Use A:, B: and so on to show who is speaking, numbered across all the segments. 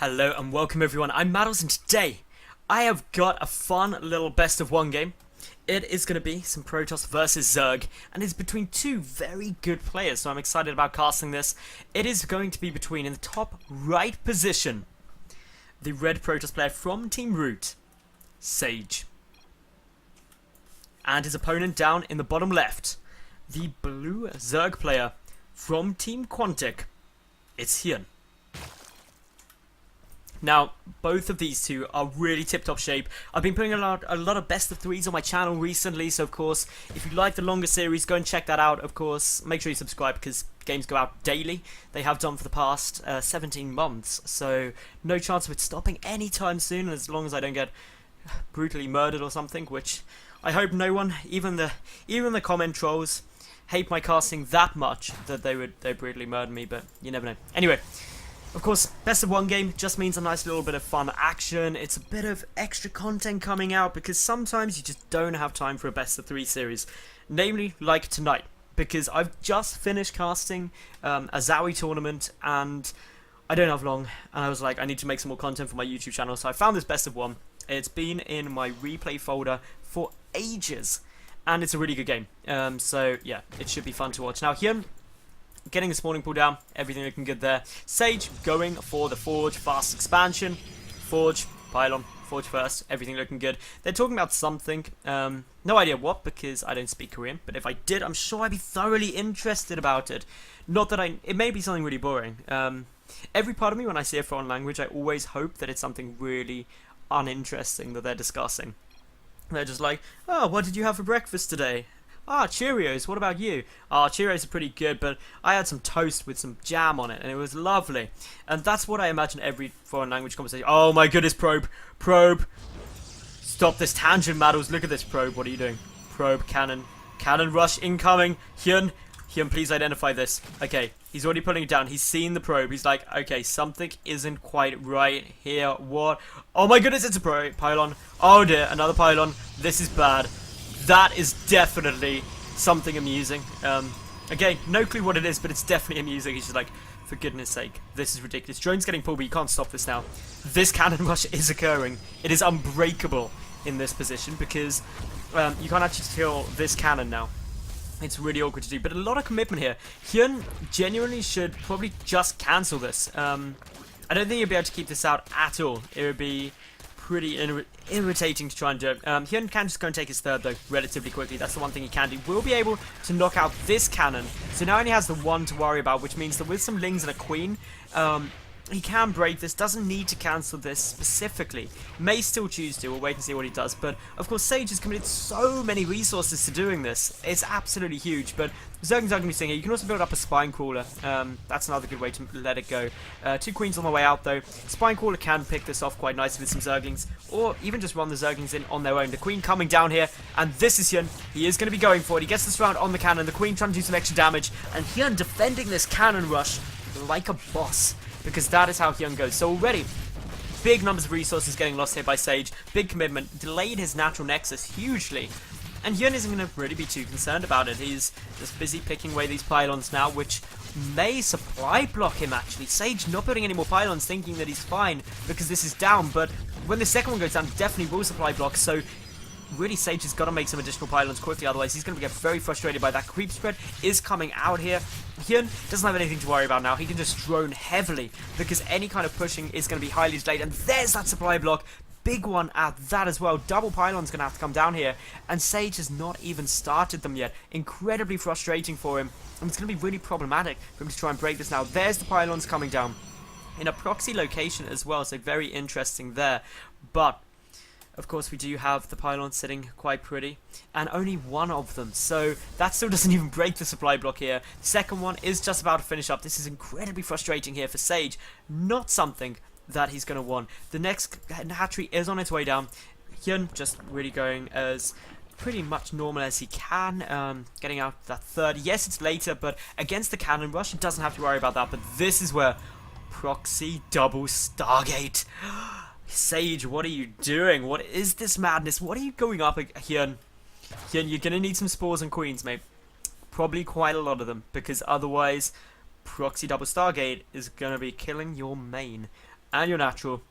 A: Hello and welcome everyone, I'm Madals and today I have got a fun little best of one game. It is going to be some Protoss versus Zerg and it's between two very good players, so I'm excited about casting this. It is going to be between, in the top right position, the red Protoss player from Team Root, Sage. And his opponent down in the bottom left, the blue Zerg player from Team Quantic, it's HyuN. Now, both of these two are really tip-top shape. I've been putting a lot of best of threes on my channel recently, so of course, if you like the longer series, go and check that out. Of course, make sure you subscribe because games go out daily. They have done for the past 17 months, so no chance of it stopping anytime soon, as long as I don't get brutally murdered or something, which I hope no one, even the comment trolls, hate my casting that much that they brutally murder me, but you never know. Anyway. Of course, best of one game just means a nice little bit of fun action. It's a bit of extra content coming out because sometimes you just don't have time for a best of three series. Namely, like tonight, because I've just finished casting a Zowie tournament and I don't have long. And I was like, I need to make some more content for my YouTube channel. So I found this best of one. It's been in my replay folder for ages. And it's a really good game. So yeah, it should be fun to watch. Now here, getting the spawning pool down, everything looking good there. Sage going for the Forge, fast expansion. Forge, pylon, Forge first, everything looking good. They're talking about something, no idea what because I don't speak Korean, but if I did, I'm sure I'd be thoroughly interested about it. Not that it may be something really boring. Every part of me, when I see a foreign language, I always hope that it's something really uninteresting that they're discussing. They're just like, oh, what did you have for breakfast today? Ah, Cheerios, what about you? Ah, Cheerios are pretty good, but I had some toast with some jam on it, and it was lovely. And that's what I imagine every foreign language conversation. Oh my goodness, probe. Probe. Stop this tangent, Madals. Look at this probe. What are you doing? Probe, cannon. Cannon rush incoming. HyuN, please identify this. Okay, he's already putting it down. He's seen the probe. He's like, okay, something isn't quite right here. What? Oh my goodness, it's a pylon. Oh dear, another pylon. This is bad. That is definitely something amusing. Again, no clue what it is, but it's definitely amusing. He's just like, for goodness sake, this is ridiculous. Drone's getting pulled, but you can't stop this now. This cannon rush is occurring. It is unbreakable in this position because you can't actually kill this cannon now. It's really awkward to do, but a lot of commitment here. HyuN genuinely should probably just cancel this. I don't think you'll be able to keep this out at all. It would be pretty irritating to try and do it. HyuN can just go and take his third though, relatively quickly. That's the one thing he can do. Will be able to knock out this cannon. So now he only has the one to worry about, which means that with some lings and a queen, he can break this. Doesn't need to cancel this specifically. May still choose to. We'll wait and see what he does. But of course, Sage has committed so many resources to doing this. It's absolutely huge. But Zerg and Zerg can be saying here. You can also build up a spine crawler. That's another good way to let it go. Two queens on the way out though. Spine crawler can pick this off quite nicely with some Zerglings, or even just run the Zerglings in on their own. The queen coming down here, and this is HyuN. He is going to be going for it. He gets this round on the cannon. The queen trying to do some extra damage, and HyuN defending this cannon rush like a boss. Because that is how HyuN goes. So already, big numbers of resources getting lost here by Sage. Big commitment. Delayed his natural nexus hugely. And HyuN isn't going to really be too concerned about it. He's just busy picking away these pylons now, which may supply block him actually. Sage not putting any more pylons, thinking that he's fine because this is down. But when the second one goes down, definitely will supply block. So really, Sage has got to make some additional pylons quickly, otherwise he's going to get very frustrated by that. Creep spread is coming out here. HyuN doesn't have anything to worry about now. He can just drone heavily because any kind of pushing is going to be highly delayed. And there's that supply block. Big one at that as well. Double pylon's going to have to come down here. And Sage has not even started them yet. Incredibly frustrating for him. And it's going to be really problematic for him to try and break this now. There's the pylons coming down in a proxy location as well. So very interesting there. But of course, we do have the pylon sitting quite pretty, and only one of them, so that still doesn't even break the supply block here. The second one is just about to finish up. This is incredibly frustrating here for Sage. Not something that he's going to want. The next hatchery is on its way down. HyuN just really going as pretty much normal as he can, getting out that third. Yes, it's later, but against the cannon rush, he doesn't have to worry about that, but this is where proxy double Stargate. Sage, what are you doing? What is this madness? What are you going up HyuN? HyuN, you're going to need some spores and queens, mate. Probably quite a lot of them, because otherwise proxy double Stargate is going to be killing your main. and your natural,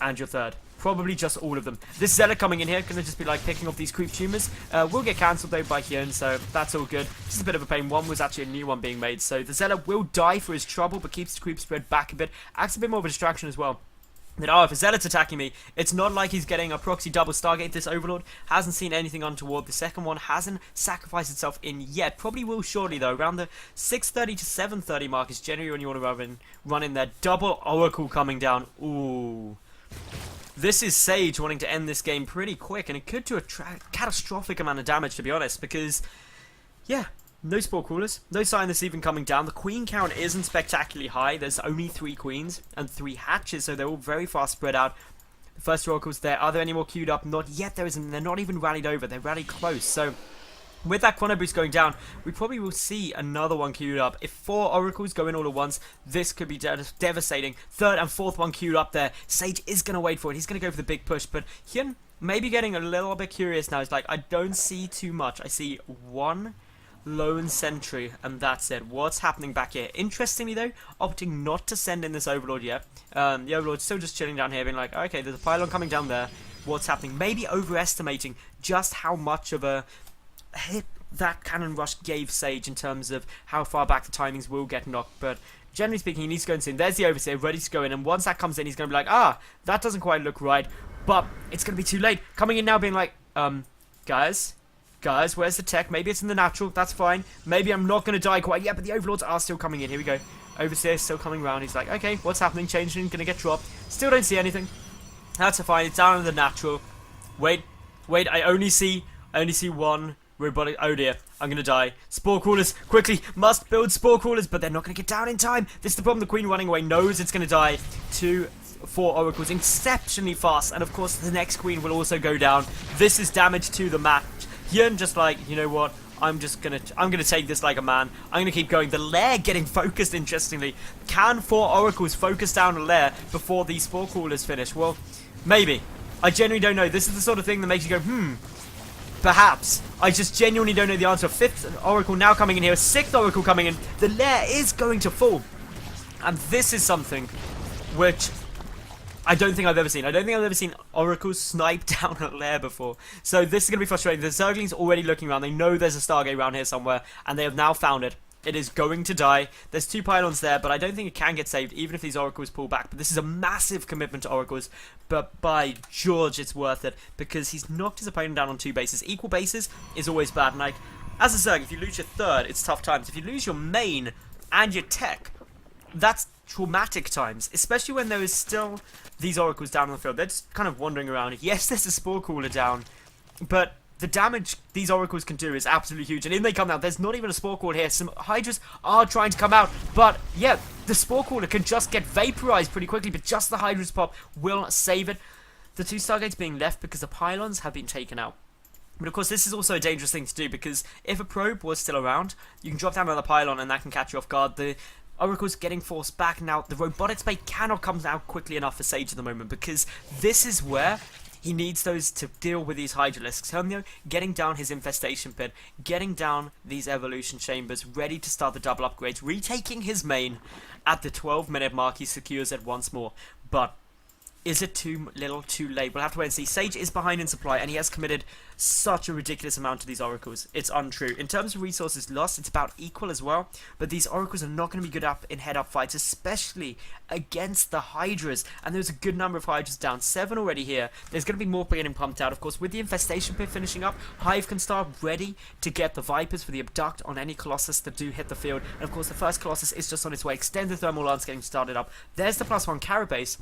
A: and your third. Probably just all of them. This Zealot coming in here, gonna just be like picking off these creep tumors. Will get cancelled though by HyuN, so that's all good. Just a bit of a pain. One was actually a new one being made, so the Zealot will die for his trouble, but keeps the creep spread back a bit. Acts a bit more of a distraction as well. That, oh, if a Zealot's attacking me, it's not like he's getting a proxy double Stargate. This Overlord hasn't seen anything untoward. The second one hasn't sacrificed itself in yet. Probably will shortly though. Around the 6:30 to 7:30 mark is generally when you want to run in there. Double Oracle coming down. Ooh. This is Sage wanting to end this game pretty quick, and it could do a catastrophic amount of damage, to be honest, because, yeah, no Spore Crawlers, no sign this even coming down. The Queen count isn't spectacularly high. There's only 3 Queens and 3 Hatches, so they're all very fast spread out. The first Oracle's there. Are there any more queued up? Not yet. There isn't. They're not even rallied over. They're rallied close, so with that Chrono Boost going down, we probably will see another one queued up. If 4 Oracles go in all at once, this could be devastating. Third and fourth one queued up there. Sage is going to wait for it. He's going to go for the big push, but HyuN maybe getting a little bit curious now. It's like, I don't see too much. I see 1 lone sentry, and that's it. What's happening back here? Interestingly, though, opting not to send in this Overlord yet. The Overlord's still just chilling down here, being like, okay, there's a pylon coming down there. What's happening? Maybe overestimating just how much of a hit that cannon rush gave Sage in terms of how far back the timings will get knocked, but generally speaking, he needs to go in. There's the Overseer ready to go in, and once that comes in, he's going to be like, ah, that doesn't quite look right, but it's going to be too late. Coming in now being like, guys, where's the tech? Maybe it's in the natural, that's fine. Maybe I'm not going to die quite yet, but the Overlords are still coming in. Here we go. Overseer still coming around. He's like, okay, what's happening? Changing, going to get dropped. Still don't see anything. That's fine. It's down in the natural. Wait, I only see 1 robotic. Oh dear, I'm gonna die. Spore Crawlers, quickly, must build Spore Crawlers, but they're not gonna get down in time. This is the problem. The Queen running away knows it's gonna die. 2, 4 Oracles exceptionally fast, and of course the next Queen will also go down. This is damage to the match. HyuN just like, you know what? I'm gonna take this like a man. I'm gonna keep going. The lair getting focused. Interestingly, can 4 Oracles focus down a lair before these Spore Crawlers finish? Well, maybe. I genuinely don't know. This is the sort of thing that makes you go, perhaps. I just genuinely don't know the answer. 5th Oracle now coming in here. 6th Oracle coming in. The lair is going to fall. And this is something which I don't think I've ever seen. I don't think I've ever seen Oracles snipe down a lair before. So this is going to be frustrating. The Zergling's already looking around. They know there's a Stargate around here somewhere, and they have now found it. It is going to die. There's 2 pylons there, but I don't think it can get saved, even if these Oracles pull back. But this is a massive commitment to Oracles. But by George, it's worth it, because he's knocked his opponent down on 2 bases. Equal bases is always bad. And like, as a Zerg, if you lose your third, it's tough times. If you lose your main and your tech, that's traumatic times, especially when there is still these Oracles down on the field. They're just kind of wandering around. Yes, there's a Spore Crawler down, but the damage these Oracles can do is absolutely huge. And if they come out, there's not even a Spore Crawler here. Some Hydras are trying to come out, but yeah, the Spore Crawler can just get vaporized pretty quickly, but just the Hydras pop will save it. The 2 Stargates being left because the pylons have been taken out. But of course, this is also a dangerous thing to do, because if a probe was still around, you can drop down another pylon and that can catch you off guard. The Oracle's getting forced back now. The robotic spade cannot come out quickly enough for Sage at the moment, because this is where he needs those to deal with these Hydralisks. Hermio getting down his infestation pit, getting down these evolution chambers, ready to start the double upgrades, retaking his main. At the 12-minute mark, he secures it once more. But is it too little, too late? We'll have to wait and see. Sage is behind in supply, and he has committed such a ridiculous amount to these Oracles. It's untrue. In terms of resources lost, it's about equal as well, but these Oracles are not going to be good up in head-up fights, especially against the Hydras, and there's a good number of Hydras down. 7 already here. There's going to be more getting pumped out, of course. With the Infestation Pit finishing up, Hive can start ready to get the Vipers for the Abduct on any Colossus that do hit the field, and of course the first Colossus is just on its way. Extended Thermal Lance getting started up. There's the +1 Carapace.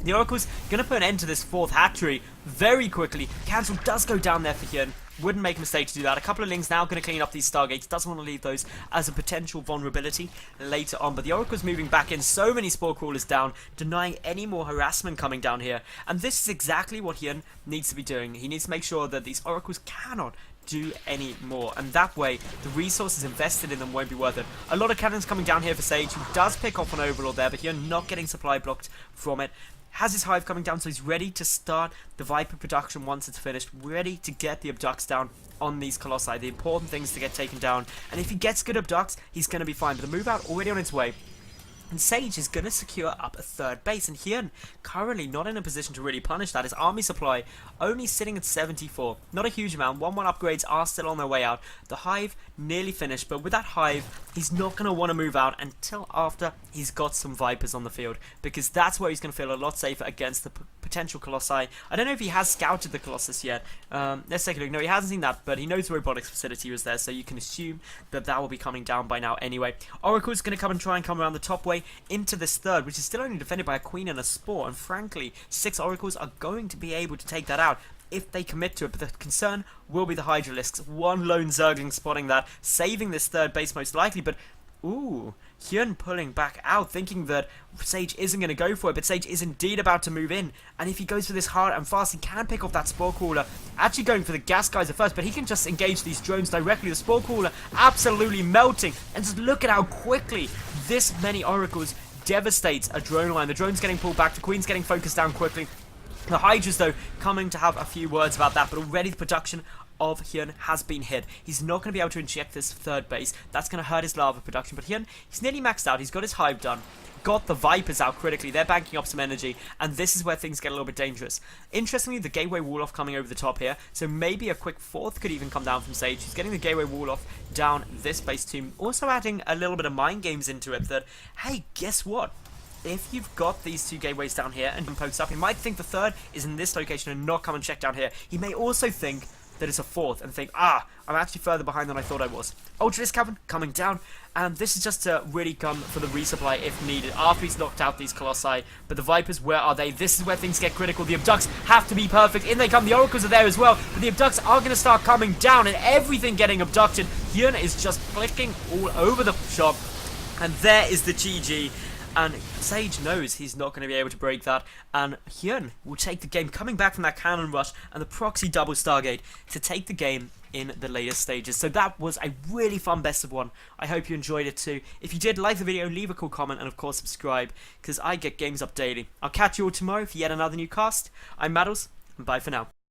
A: The Oracle's going to put an end to this 4th hatchery very quickly. Cancel does go down there for HyuN. Wouldn't make a mistake to do that. A couple of Lings now going to clean up these Stargates. Doesn't want to leave those as a potential vulnerability later on. But the Oracle's moving back in. So many Spore Crawlers down, denying any more harassment coming down here. And this is exactly what HyuN needs to be doing. He needs to make sure that these Oracles cannot do any more, and that way the resources invested in them won't be worth it. A lot of cannons coming down here for Sage, who does pick off an Overlord there, but HyuN not getting supply blocked from it. Has his Hive coming down, so he's ready to start the Viper production once it's finished, ready to get the Abducts down on these Colossi. The important things to get taken down, and if he gets good Abducts, he's going to be fine. But the move out already on its way. And Sage is going to secure up a third base, and HyuN currently not in a position to really punish that. His army supply only sitting at 74. Not a huge amount. 1-1 upgrades are still on their way out. The Hive nearly finished, but with that Hive, he's not going to want to move out until after he's got some Vipers on the field, because that's where he's going to feel a lot safer against the potential Colossi. I don't know if he has scouted the Colossus yet. Let's take a look. No, he hasn't seen that, but he knows the robotics facility was there, so you can assume that that will be coming down by now anyway. Oracle's going to come and try and come around the top way into this third, which is still only defended by a Queen and a Spore, and frankly, 6 Oracles are going to be able to take that out if they commit to it, but the concern will be the Hydralisks. One lone Zergling spotting that, saving this third base most likely, but ooh, HyuN pulling back out, thinking that Sage isn't going to go for it, but Sage is indeed about to move in, and if he goes for this hard and fast, he can pick off that Spore Crawler, actually going for the Gas Geyser first, but he can just engage these drones directly. The Spore Crawler absolutely melting, and just look at how quickly this many Oracles devastates a drone line. The drone's getting pulled back, the Queen's getting focused down quickly. The Hydras, though, coming to have a few words about that, but already the production of HyuN has been hit. He's not going to be able to inject this third base. That's going to hurt his lava production, but HyuN, he's nearly maxed out. He's got his Hive done. Got the Vipers out critically. They're banking up some energy, and this is where things get a little bit dangerous. Interestingly, the Gateway Wall-Off coming over the top here, so maybe a quick fourth could even come down from Sage. He's getting the Gateway Wall-Off down this base too, also adding a little bit of mind games into it that, hey, guess what? If you've got these 2 gateways down here and pokes up, he might think the third is in this location and not come and check down here. He may also think that it's a fourth and think, I'm actually further behind than I thought I was. Ultralisk Cavern coming down, and this is just to really come for the resupply if needed after he's knocked out these Colossi. But the Vipers, where are they? This is where things get critical. The Abducts have to be perfect. In they come. The Oracles are there as well, but the Abducts are going to start coming down and everything getting abducted. HyuN is just flicking all over the shop, and there is the GG. And Sage knows he's not going to be able to break that, and HyuN will take the game, coming back from that cannon rush and the proxy double Stargate to take the game in the later stages. So that was a really fun best of 1. I hope you enjoyed it too. If you did, like the video, leave a cool comment, and of course subscribe, because I get games up daily. I'll catch you all tomorrow for yet another new cast. I'm Madals, and bye for now.